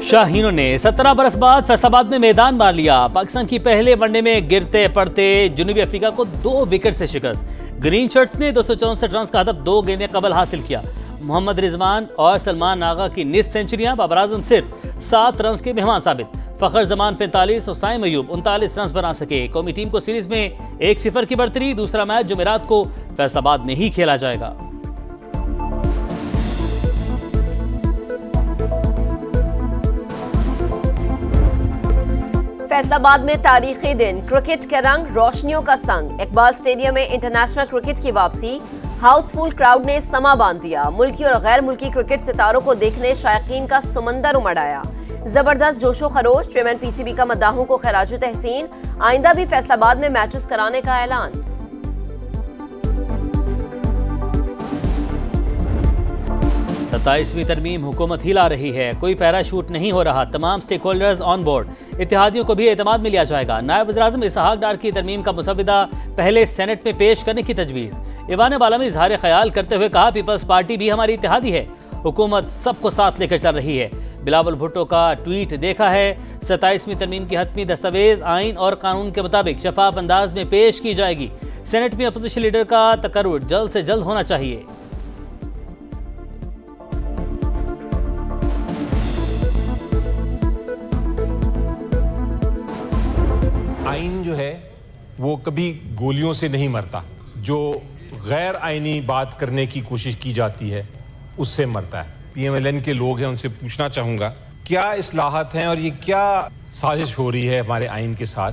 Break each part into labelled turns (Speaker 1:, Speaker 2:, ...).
Speaker 1: शाहीनों ने 17 बरस बाद फैसलाबाद में मैदान मार लिया। पाकिस्तान की पहले वनडे में गिरते पड़ते जनूबी अफ्रीका को 2 विकेट से शिकस्त। ग्रीन शर्ट्स ने 264 रन का हदफ 2 गेंदें कबल हासिल किया। मोहम्मद रिजवान और सलमान आगा की निस्फ सेंचुरियां, बाबर आजम सिर्फ 7 रन के मेहमान साबित। फखर जमान 45 और साइम अयूब 39 रन बना सके। कौमी टीम को सीरीज में 1-0 की बढ़तरी। दूसरा मैच जुमेरात को फैसलाबाद में ही खेला जाएगा।
Speaker 2: फैसलाबाद में तारीखी दिन, क्रिकेट के रंग, रोशनियों का संग। इकबाल स्टेडियम में इंटरनेशनल क्रिकेट की वापसी। हाउसफुल क्राउड ने समा बांध दिया। मुल्की और गैर मुल्की क्रिकेट सितारों को देखने शायकीन का समंदर उमड़ आया। जबरदस्त जोशो खरोश। चेयरमैन पीसीबी का मद्दाहों को खराज तहसीन। आइंदा भी फैसलाबाद में मैचेस कराने का ऐलान।
Speaker 1: 27वीं तरमीम हुकूमत ही ला रही है। कोई पैराशूट नहीं हो रहा। तमाम स्टेक होल्डर्स ऑन बोर्ड। इत्तेहादियों को भी एतमाद में लिया जाएगा। नायब वज़ीर-ए-आज़म इसहाक डार की तरमीम का मुसविदा पहले सेनेट में पेश करने की तजवीज़। ईवान बाला में इजहार ख्याल करते हुए कहा, पीपल्स पार्टी भी हमारी इत्तेहादी है। हुकूमत सबको साथ लेकर चल रही है। बिलावल भुट्टो का ट्वीट देखा है। 27वीं तरमीम की हतमी दस्तावेज आइन और कानून के मुताबिक शफाफ अंदाज में पेश की जाएगी। सेनेट में अपोजिशन लीडर का तकर्रुर जल्द से जल्द होना चाहिए।
Speaker 3: आइन जो है वो कभी गोलियों से नहीं मरता। जो गैर आइनी बात करने की कोशिश की जाती है उससे मरता है। पीएमएलएन के लोग हैं, उनसे पूछना चाहूंगा क्या इस्लाहत हैं और ये क्या साजिश हो रही है हमारे आइन के साथ।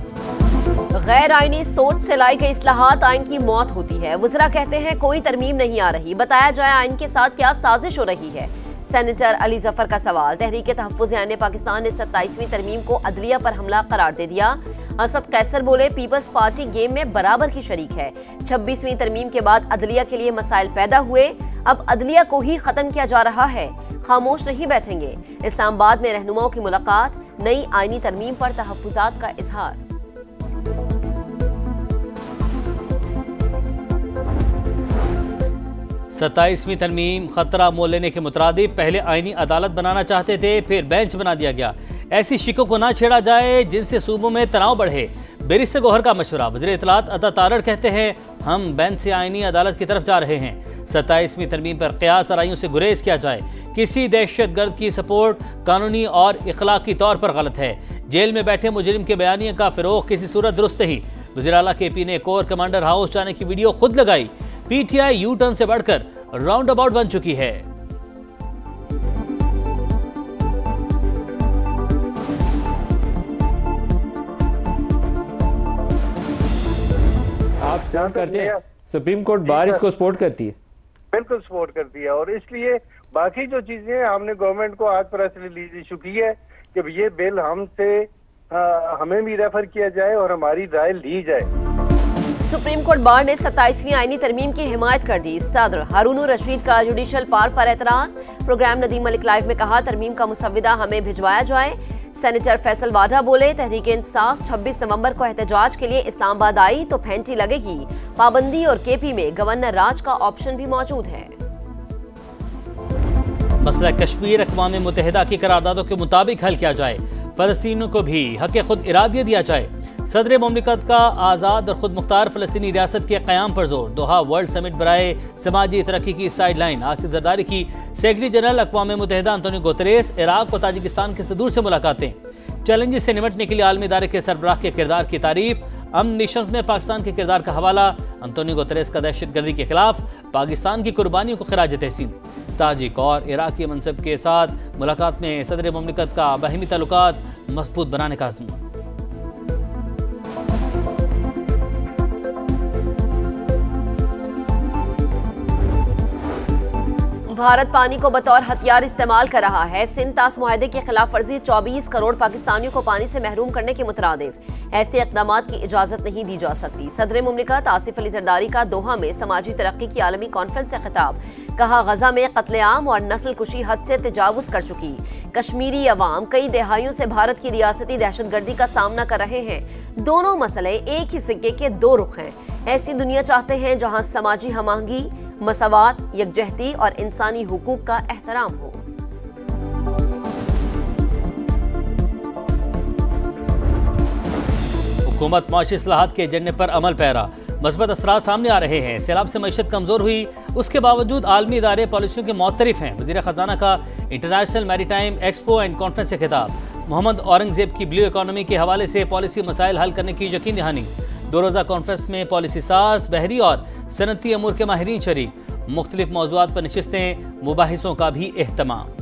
Speaker 2: गैर आइनी सोच से लाई गई इस्लाहात आइन की मौत होती है। वज़रा कहते हैं कोई तरमीम नहीं आ रही। बताया जाए आइन के साथ क्या साजिश हो रही है। सेनेटर अली जफर का सवाल। तहरीक तहफ़्फ़ुज़ आइन पाकिस्तान ने 27वीं तरमीम को अदलिया पर हमला करार दे दिया। असद कैसर बोले, पीपल्स पार्टी गेम में बराबर की शरीक है। 26वीं तरमीम के बाद अदलिया के लिए मसाइल पैदा हुए। अब अदलिया को ही खत्म किया जा रहा है। खामोश नहीं बैठेंगे। इस्लामाबाद में रहनुमाओं की मुलाकात। नई आईनी तरमीम पर तहफ़्फ़ुज़ात का इजहार।
Speaker 1: सत्ताईसवीं तरमीम खतरा मोल लेने के मुताबिक पहले आईनी अदालत बनाना चाहते थे, फिर बेंच बना दिया गया। ऐसी शिकों को ना छेड़ा जाए जिनसे सूबों में तनाव बढ़े। बैरिस्टर गौहर का मशवरा। वज़ीर इत्तलात अता तारड़ कहते हैं हम बेंच से आईनी अदालत की तरफ जा रहे हैं। 27वीं तरमीम पर क़यास आराइयों से गुरेज किया जाए। किसी दहशतगर्द की सपोर्ट कानूनी और इखलाकी तौर पर गलत है। जेल में बैठे मुजरिम के बयानिए का फ़िरोग किसी सूरत दुरुस्त नहीं। वज़ीर आला KP ने कोर कमांडर हाउस जाने की वीडियो खुद लगाई। PTI यू टर्न से बढ़कर राउंड अबाउट बन चुकी है।
Speaker 4: आप सपोर्ट करते हैं? सुप्रीम कोर्ट बार इसको सपोर्ट करती है?
Speaker 5: बिल्कुल सपोर्ट करती है और इसलिए बाकी जो चीजें हमने गवर्नमेंट को आज प्रेस रिलीज इशू की है कि ये बिल हमें भी रेफर किया जाए और हमारी राय ली जाए।
Speaker 2: सुप्रीम कोर्ट बार ने 27वीं आईनी तरमीम की हिमायत कर दी। सदर हारून रशीद का जुडिशल पार्क पर एतराज। प्रोग्राम नदीम मलिक लाइव में कहा तरमीम का मुसविदा हमें भिजवाया जाए। सेनेटर फैसल वाडा बोले, तहरीक इंसाफ 26 नवंबर को एहतजाज के लिए इस्लामाबाद आई तो फेंटी लगेगी। पाबंदी और KP में गवर्नर राज का ऑप्शन भी मौजूद है।
Speaker 1: मसला कश्मीर अक़वाम मुत्तहिदा की करारदादों के मुताबिक हल किया जाए। फ़लस्तीनियों को भी हक़ खुद इरादियत दिया जाए। सदर मुमलिकत का आज़ाद और खुद मुख्तार फ़लस्तीनी रियासत के क़याम पर जोर। दोहा वर्ल्ड समिट बराए समाजी तरक्की की साइड लाइन। आसिफ जरदारी की सेक्रेटरी जनरल अक़वाम मुत्तहिदा अंतोनियो गुतेरेस इराक़ और ताजिकिस्तान के सदूर से मुलाकातें। चैलेंजेस से निमटने के लिए आलमी इदारे के सरबराह के किरदार की तारीफ। अमन मिशंस में पाकिस्तान के किरदार का हवाला। अंतोनियो गुतेरेस का दहशतगर्दी के खिलाफ पाकिस्तान की कुर्बानियों को खिराज तहसीन। ताजिक और इराक़ी मनसब के साथ मुलाकात में सदर मुमलिकत का बाहिमी ताल्लुकात मजबूत बनाने का अज़्म।
Speaker 2: भारत पानी को बतौर हथियार इस्तेमाल कर रहा है। सिंध तास मुआहदे की खिलाफ वर्जी 24 करोड़ पाकिस्तानियों को पानी से महरूम करने के मुतरादिफ। ऐसे इक़दाम की इजाजत नहीं दी जा सकती। सदर मुमलिकत आसिफ अली जरदारी का दोहा में समाजी तरक्की की आलमी कॉन्फ्रेंस से खिताब। कहा, गजा में कत्लेआम और नस्ल कुशी हद से तजावुज कर चुकी। कश्मीरी अवाम कई दहाइयों से भारत की रियासती दहशतगर्दी का सामना कर रहे हैं। दोनों मसले एक ही सिक्के के दो रुख हैं। ऐसी दुनिया चाहते हैं जहां समाजी हमआहंगी, मसावात, यकजहती और इंसानी हुकूक का एहतराम हो।
Speaker 1: हुकूमत माशी इस्लाहात के एजेंडे पर अमल पैरा, मस्बत असरात सामने आ रहे हैं। सैलाब से मईशत कमजोर हुई, उसके बावजूद आलमी इदारे पॉलिसियों के मुअत्तरिफ हैं। वज़ीर ख़जाना का international maritime expo and conference से खिताब। मोहम्मद औरंगजेब की ब्लू इकॉनमी के हवाले से पॉलिसी मसाइल हल करने की यकीन दहानी। 2 रोज़ा कॉन्फ्रेंस में पॉलिसी साज, बहरी और सनती अमूर के माहिरीन शरीक। मुख्तलिफ मौज़ूआत पर नशिस्तें, मुबाहिसों का भी एहतमाम।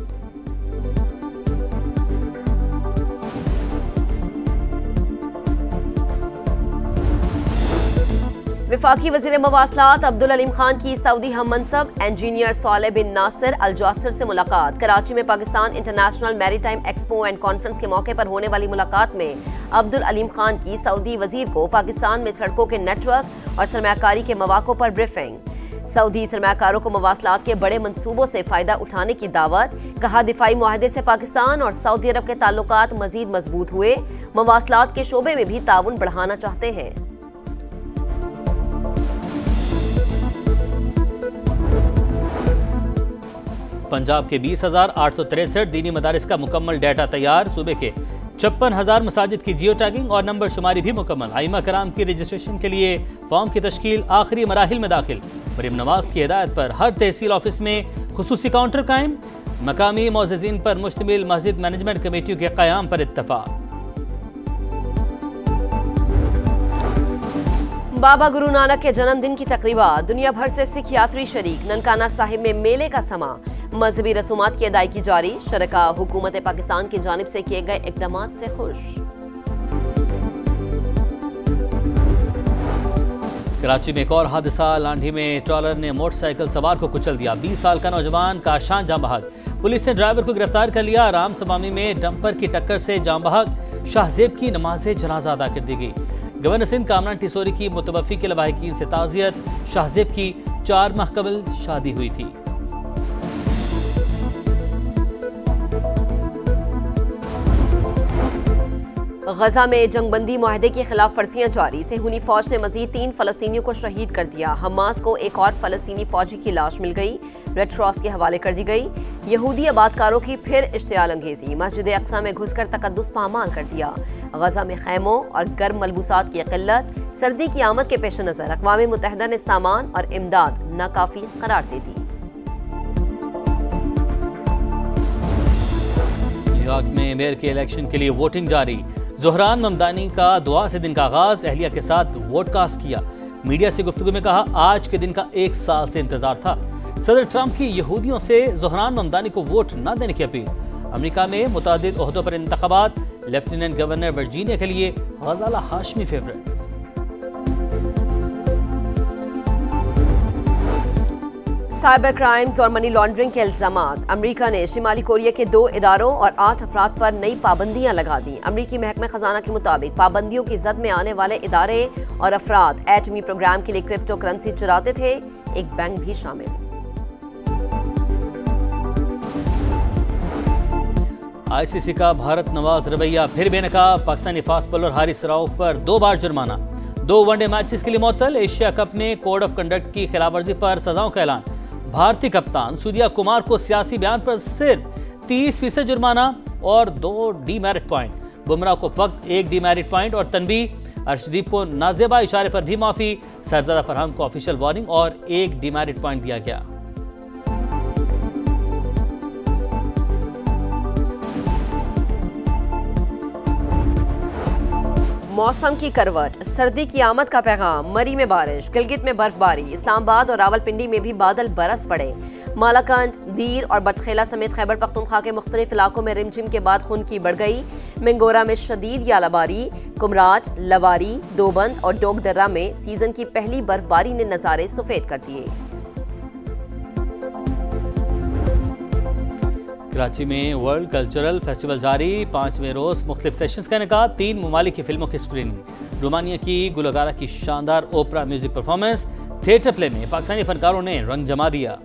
Speaker 2: वफाकी वज़ीर मवासलात अब्दुल अलीम खान की सऊदी हम मनसब इंजीनियर सालेह बिन नासिर अल जासिर से मुलाकात। कराची में Pakistan international maritime expo and conference के मौके पर होने वाली मुलाकात में अब्दुल अलीम खान की सऊदी वजीर को पाकिस्तान में सड़कों के नेटवर्क और सरमाकारी के मौक़ों पर ब्रीफिंग। सऊदी सरमाकारों को मवासलात के बड़े मंसूबों से फायदा उठाने की दावत। कहा, दिफाई मुआहदे से पाकिस्तान और सऊदी अरब के ताल्लुकात मजीद मजबूत हुए, मवासलात के शोबे में भी ताउन बढ़ाना चाहते हैं।
Speaker 1: पंजाब के 20,863 दीनी मदारिस का मुकम्मल डाटा तैयार। सूबे के 56,000 मसाजिद की जियो टैगिंग और नंबर शुमारी भी मुकम्मल। आइमा कराम की रजिस्ट्रेशन के लिए फॉर्म की तश्कील आखिरी मराहिल में दाखिल। मरीम नवाज की हिदायत पर हर तहसील ऑफिस में खुसूसी काउंटर कायम। मकामी मोअज़्ज़िज़ीन पर मुश्तमिल मस्जिद मैनेजमेंट कमेटियों के क़याम पर इत्तफाक।
Speaker 2: बाबा गुरु नानक के जन्मदिन की तकरीबात, दुनिया भर से सिख यात्री शरीक। ननकाना साहिब में मेले का समा, मजहबी रसूमात की अदायगी जारी। शरका हुकूमत पाकिस्तान की जानिब से किए गए इक़दामात से खुश।
Speaker 1: कराची में एक और हादसा, लांढी में ट्रॉलर ने मोटरसाइकिल सवार को कुचल दिया। 20 साल का नौजवान काशान जाम बहक। पुलिस ने ड्राइवर को गिरफ्तार कर लिया। राम सबामी में डंपर की टक्कर से जाम बहक। शाहजेब की नमाज जनाजा अदा कर दी गई। गवर्नर सिंध कामरान टिसोरी की मुतवफ़ी के लवाहिकीन से ताज़ियत। शाहजेब की 4 माह कबल शादी हुई थी।
Speaker 2: गजा में जंगबंदी मुआहदे की खिलाफ वर्जियां जारी। सेहूनी फौज ने मजीद 3 फलस्तीनियों को शहीद कर दिया। हमास को एक और फलस्तीनी फौजी की लाश मिल गई, रेड क्रॉस के हवाले कर दी गई। यहूदी आबादकारों की फिर इश्तियाल अंगेजी। मस्जिद अक्सा में घुसकर तकद्दुस पामाल कर दिया। गजा में खैमों और गर्म मलबूसात की किल्लत। सर्दी की आमद के पेश नजर अक़वाम मुत्तहिदा ने सामान और इमदाद नाकाफी करार दे दी।
Speaker 1: न्यूयॉर्क में मेयर के इलेक्शन के लिए वोटिंग जारी। ज़ोहरान ममदानी का दुआ से दिन का आगाज, अहलिया के साथ वोट कास्ट किया। मीडिया से गुफ्तगू में कहा, आज के दिन का 1 साल से इंतजार था। सदर ट्रंप की यहूदियों से ज़ोहरान ममदानी को वोट न देने की अपील। अमेरिका में मुतादिद ओहदों पर इंतखाबात। लेफ्टिनेंट गवर्नर वर्जीनिया के लिए Ghazala Hashmi favourite.
Speaker 2: Cyber crimes और मनी लॉन्ड्रिंग के इल्जामात। अमेरिका ने शिमाली कोरिया के 2 इदारों और 8 अफराद पर नई पाबंदियां लगा दी। अमेरिकी महकमा खजाना के मुताबिक पाबंदियों की जद में आने वाले इदारे और अफराद एटमी प्रोग्राम के लिए क्रिप्टो करेंसी चुराते थे, एक बैंक भी शामिल।
Speaker 1: आईसीसी का भारत नवाज रवैया फिर बेनकाब। पाकिस्तानी फास्ट बॉलर हारिस रऊफ पर 2 बार जुर्माना। 2 वनडे मैचेस के लिए मुअत्तल। एशिया कप में कोड ऑफ कंडक्ट की खिलाफवर्जी पर सजाओं का ऐलान। भारतीय कप्तान सूर्या कुमार को सियासी बयान पर सिर्फ 30% जुर्माना और 2 डीमेरिट पॉइंट। बुमराह को फक्त 1 डीमेरिट पॉइंट और तनबीह। अर्शदीप को नाजेबा इशारे पर भी माफी। सरदार फरहान को ऑफिशियल वार्निंग और 1 डीमेरिट पॉइंट दिया गया।
Speaker 2: मौसम की करवट, सर्दी की आमद का पैगाम। मरी में बारिश, गिलगित में बर्फबारी। इस्लामाबाद और रावलपिंडी में भी बादल बरस पड़े। मालाकंड, दीर और बटखेला समेत खैबर पख्तूनख्वा के मुख्तलिफ इलाकों में रिमझिम के बाद खुनकी बढ़ गई। मिंगोरा में शदीद यालाबारी। कुमराज, लवारी, दोबंद और डोगदर्रा में सीजन की पहली बर्फबारी ने नज़ारे सफेद कर दिए।
Speaker 1: कराची में वर्ल्ड कल्चरल फेस्टिवल जारी। 5वें रोज मुख्तलिफ सेशंस का इनेकाद। 3 ममालिक की फिल्मों की स्क्रीनिंग। रोमानिया की गुलकारा की शानदार ओपरा म्यूजिक परफॉर्मेंस। थिएटर प्ले में पाकिस्तानी फनकारों ने रंग जमा दिया।